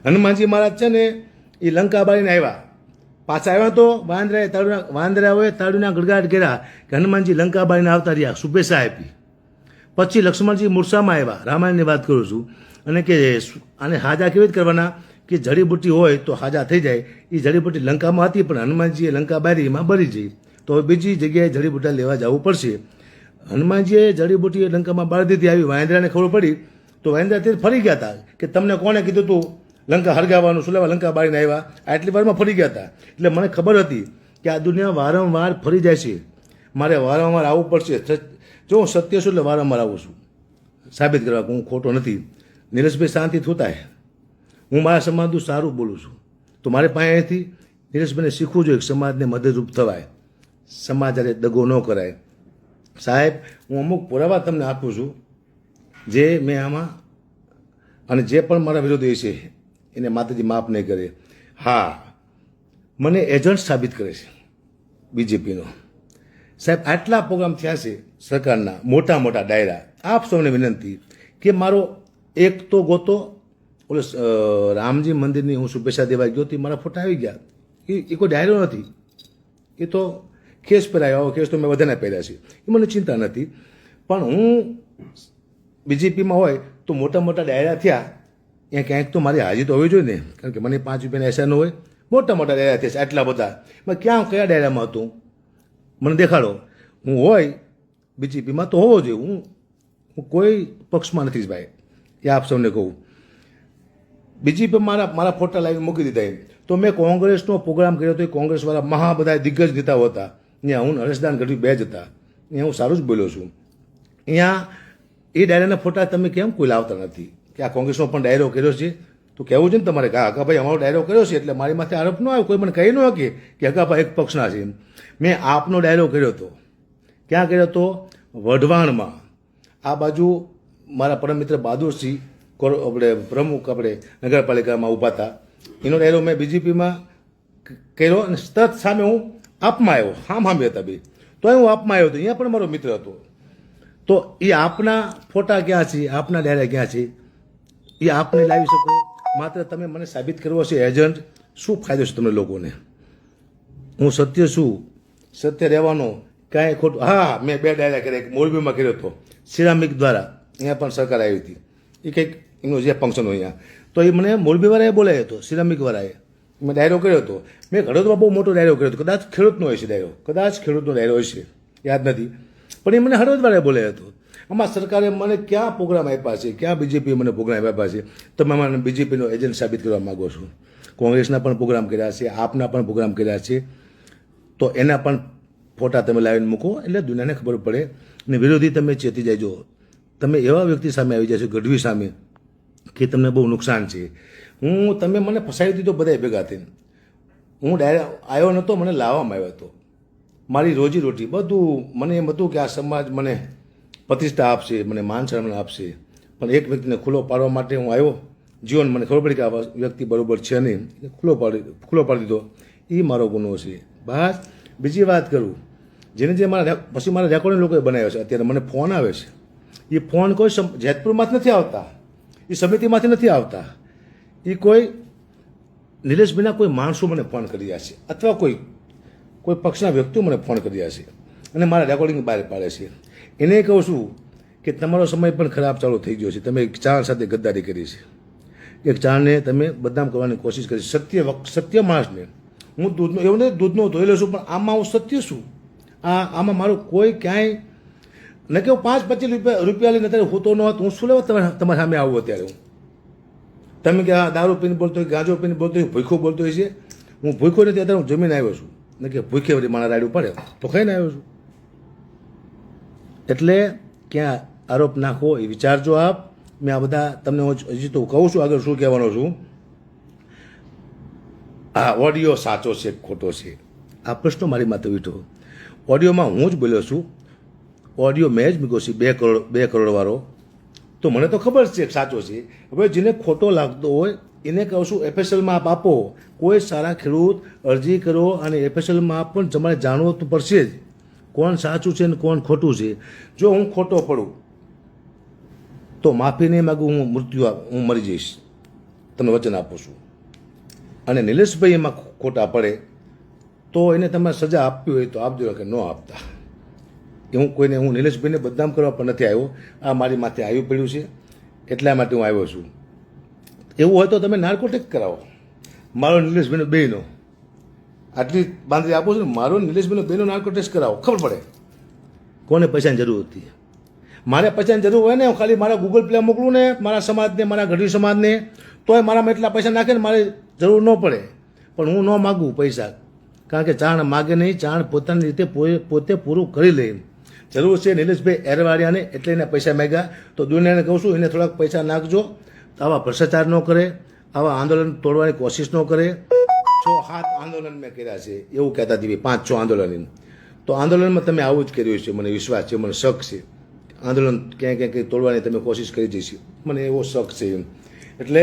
હનુમાનજી મહારાજ છે ને એ લંકા બાળીને આવ્યા, પાછા આવ્યા તો વાંદરાઓએ તાળીના ગડગાટ કર્યા કે હનુમાનજી લંકા બાળીને આવતા રહ્યા, શુભેચ્છા આપી. પછી લક્ષ્મણજી મૂર્છામાં આવ્યા, રામાયણની વાત કરું છું, અને કે આને હાજા કેવી રીતે કરવાના કે જડીબુટ્ટી હોય તો હાજા થઈ જાય. એ જડીબુટ્ટી લંકામાં હતી પણ હનુમાનજીએ લંકા બારી એમાં બળી જઈ, તો હવે બીજી જગ્યાએ જડીબુટ્ટા લેવા જવું પડશે. હનુમાનજીએ જડીબુટ્ટી લંકામાં બાળી દીધી. આવી વાંદરાને ખબર પડી તો વાંદરા તે ફરી ગયા હતા કે તમને કોણે કીધું તું લંકા હરગાવવાનું, શું લેવા લંકા બાળીને આવ્યા? આટલી વારમાં ફરી ગયા હતા. એટલે મને ખબર હતી કે આ દુનિયા વારંવાર ફરી જાય છે, મારે વારંવાર આવવું પડશે. જો હું સત્ય છું એટલે વારંવાર આવું છું સાબિત કરવા કે હું ખોટો નથી. નીરજભાઈ શાંતિ થતા હું મારા સમાજનું સારું બોલું છું, તો મારે પાસે અહીંથી નીરજભાઈને શીખવું જોઈએ કે સમાજને મદદરૂપ થવાય, સમાજ જ્યારે દગો ન કરાય. સાહેબ, હું અમુક પુરાવા તમને આપું છું જે મેં આમાં, અને જે પણ મારા વિરોધી છે એને માતાજી માફ નહીં કરે. હા, મને એજન્ટ સાબિત કરે છે બીજેપીનો. સાહેબ, આટલા પ્રોગ્રામ થયા છે સરકારના, મોટા મોટા ડાયરા. આપ સૌને વિનંતી કે મારો એક તો ગોતો. ઓલો રામજી મંદિરની હું શુભેચ્છા દેવા ગયો હતી, મારા ફોટા આવી ગયા. એ કોઈ ડાયરો નથી, એ તો કેસ પહેરાયો. કેસ તો મેં બધાને પહેર્યા છે, એ મને ચિંતા નથી. પણ હું બીજેપીમાં હોય તો મોટા મોટા ડાયરા થયા, ત્યાં ક્યાંક તો મારી હાજરી તો હોવી જોઈએ ને, કારણ કે મને 5 રૂપિયાના એસા ન હોય. મોટા મોટા ડાયરા થયા છે આટલા બધા, મેં કયા ડાયરામાં હતું મને દેખાડો. હું હોય બીજેપીમાં તો હોવો જોઈએ. હું કોઈ પક્ષમાં નથી ભાઈ, એ આપ સૌને કહું. બીજેપી મારા ફોટા લાવીને મૂકી દીધા એમ. તો મેં કોંગ્રેસનો પ્રોગ્રામ કર્યો હતો, કોંગ્રેસવાળા મહા બધા દિગ્ગજ નેતાઓ હતા. અહીંયા હું હર્ષદાન ગઢવી 2 જ હતા. અહીંયા હું સારું જ બોલ્યો છું. અહીંયા એ ડાયરાના ફોટા તમે કેમ કોઈ લાવતા નથી કે આ કોંગ્રેસનો પણ ડાયરો કર્યો છે? તો કહેવું છે ને તમારે કે હકાભાઈ અમારો ડાયરો કર્યો છે એટલે મારી માથે આરોપ ન આવ્યો, કોઈ મને કહી ન શકે કે હકાભાઈ એક પક્ષના છે. મેં આપનો ડાયરો કર્યો હતો. ક્યાં કર્યો હતો? વઢવાણમાં. આ બાજુ મારા પરમ મિત્ર બહાદુરસિંહ આપણે પ્રમુખ આપણે નગરપાલિકામાં ઊભા હતા, એનો ડાયરો મેં બીજેપીમાં કર્યો. અને તરત સામે હું આપમાં આવ્યો, હામે હતા બે, તો હું આપમાં આવ્યો હતો. અહીંયા પણ મારો મિત્ર હતો. તો એ આપના ફોટા ક્યાં છે, આપના ડાયરા ક્યાં છે? એ આપને લાવી શકો. માત્ર તમે મને સાબિત કરવો છે એજન્ટ. શું ફાયદો છે તમને લોકોને? હું સત્ય છું, સત્ય રહેવાનો કાંઈ ખોટું. હા, મેં 2 ડાયરા કર્યા. એક મોરબીમાં કર્યો હતો સિરામિક દ્વારા, અહીંયા પણ સરકાર આવી હતી. એ કંઈક એનું જે ફંક્શન હોય અહીંયા, તો એ મને મોરબીવાળાએ બોલાવ્યો હતો, સિરામિકવાળાએ. મેં ડાયરો કર્યો હતો. મેં હળવદમાં બહુ મોટો ડાયરો કર્યો હતો. કદાચ ખેડૂતનો હોય છે ડાયરો, કદાચ ખેડૂતનો ડાયરો હોય છે, યાદ નથી. પણ એ મને હળવદવાળાએ બોલાવ્યો હતો. આમાં સરકારે મને ક્યાં પ્રોગ્રામ આપ્યા છે, ક્યાં બીજેપીએ મને પ્રોગ્રામ આપ્યા છે? તમે મને બીજેપીનો એજન્ટ સાબિત કરવા માગો છો. કોંગ્રેસના પણ પ્રોગ્રામ કર્યા છે, આપના પણ પ્રોગ્રામ કર્યા છે, તો એના પણ ફોટા તમે લાવીને મૂકો એટલે દુનિયાને ખબર પડે. અને વિરોધી તમે ચેતી જાયજો. તમે એવા વ્યક્તિ સામે આવી જાય છો, ગઢવી સામે, કે તમને બહુ નુકસાન છે. તમે મને ફસાવી દીધો બધા ભેગા થઈને. હું ડાયરેક્ટ આવ્યો નહોતો, મને લાવવામાં આવ્યો હતો. મારી રોજી રોટી બધું મને એમ હતું કે આ સમાજ મને પ્રતિષ્ઠા આપશે, મને માન સન્માન આપશે. પણ એક વ્યક્તિને ખુલ્લો પાડવા માટે હું આવ્યો. જીવન મને ખબર પડી કે આ વ્યક્તિ બરોબર છે નહીં, ખુલ્લો પાડી દીધો. એ મારો ગુનો છે. બસ બીજી વાત કરું, જેને જે પછી મારા રેકોર્ડિંગ લોકોએ બનાવ્યો છે. અત્યારે મને ફોન આવે છે. એ ફોન કોઈ જેતપુરમાંથી નથી આવતા, એ સમિતિમાંથી નથી આવતા. એ કોઈ નિલેશભાઈના કોઈ માણસો મને ફોન કરી રહ્યા છે, અથવા કોઈ પક્ષના વ્યક્તિઓ મને ફોન કરી રહ્યા છે અને મારા રેકોર્ડિંગ બહાર પાડે છે. એને કહું છું કે તમારો સમય પણ ખરાબ ચાલુ થઈ ગયો છે. તમે એક ચાર સાથે ગદ્દારી કરી છે. એક ચારને તમે બદનામ કરવાની કોશિશ કરી. સત્ય માણસને હું દૂધનો એવું નહીં દૂધનો ધોઈ લઉં છું, પણ આમાં હું સત્ય છું. આમાં મારું કોઈ ક્યાંય ન કે હું 5-25 રૂપિયા લઈને અત્યારે હોતો ન હતો. હું શું લેવા તમારા સામે આવું? અત્યારે તમે કે દારૂ પીને બોલતો હોય, ગાંજો પીને બોલતો હોય, ભૂખો બોલતો હોય છે. હું ભૂખો નથી, અત્યારે હું જમીને આવ્યો છું. ને કે ભૂખે વળી મારા રાડું પડે તો ખાઈને આવ્યો છું. એટલે ક્યાં આરોપ નાખો એ વિચારજો આપ. મેં આ બધા તમને હજી તો કહું છું, આગળ શું કહેવાનો છું. આ ઓડિયો સાચો છે ખોટો છે, આ પ્રશ્નો મારી માથે વીઠો. ઓડિયોમાં હું જ બોલ્યો છું. ઓડિયો મેં જ મૂક્યો છે 2 કરોડ વાળો. તો મને તો ખબર છે સાચો છે. હવે જેને ખોટો લાગતો હોય એને કહું છું એફએસએલમાં આપ આપો. કોઈ સારા ખેડૂત અરજી કરો અને એફએસએલમાં પણ તમારે જાણવું તો પડશે જ કોણ સાચું છે ને કોણ ખોટું છે. જો હું ખોટો પડું તો માફી નહીં માગું, હું મરી જઈશ. તમને વચન આપું છું. અને નિલેશભાઈ એમાં ખોટા પડે તો એને તમારે સજા આપવી હોય તો આપજો કે ન આપતા. હું નિલેશભાઈને બદનામ કરવા પણ નથી આવ્યો. આ મારી માથે આવ્યું પડ્યું છે એટલા માટે હું આવ્યો છું. એવું હોય તો તમે નાર્કોટિક કરાવો. મારો નિલેશભાઈનો બેનો આટલી બાંધરી આપો છો ને, મારો નિલેશભાઈનો બેનો નાર્કોટિક્સ કરાવો, ખબર પડે કોને પૈસાની જરૂર હતી. મારે પૈસાની જરૂર હોય ને, હું ખાલી મારા ગૂગલ પ્લે મોકલું ને મારા સમાજને, મારા ગઢવી સમાજને, તોય મારામાં એટલા પૈસા નાખે ને મારે જરૂર ન પડે. પણ હું ન માગું પૈસા, કારણ કે ચાણ માગે નહીં, ચાણ પોતાની રીતે પોતે પૂરું કરી લે. જરૂર છે નિલેશભાઈ એરવાડિયાને એટલે એને પૈસા માગ્યા, તો દુનિયાને કહું છું એને થોડાક પૈસા નાખજો. આવા ભ્રષ્ટાચાર ન કરે, આવા આંદોલન તોડવાની કોશિશ ન કરે. 6-7 આંદોલન મેં કર્યા છે એવું કહેતા હતી, 5-6 આંદોલન. તો આંદોલનમાં તમે આવું જ કર્યું છે, મને વિશ્વાસ છે, મને શક છે. આંદોલન ક્યાંય તોડવાની તમે કોશિશ કરી જઈશ, મને એવો શક છે. એટલે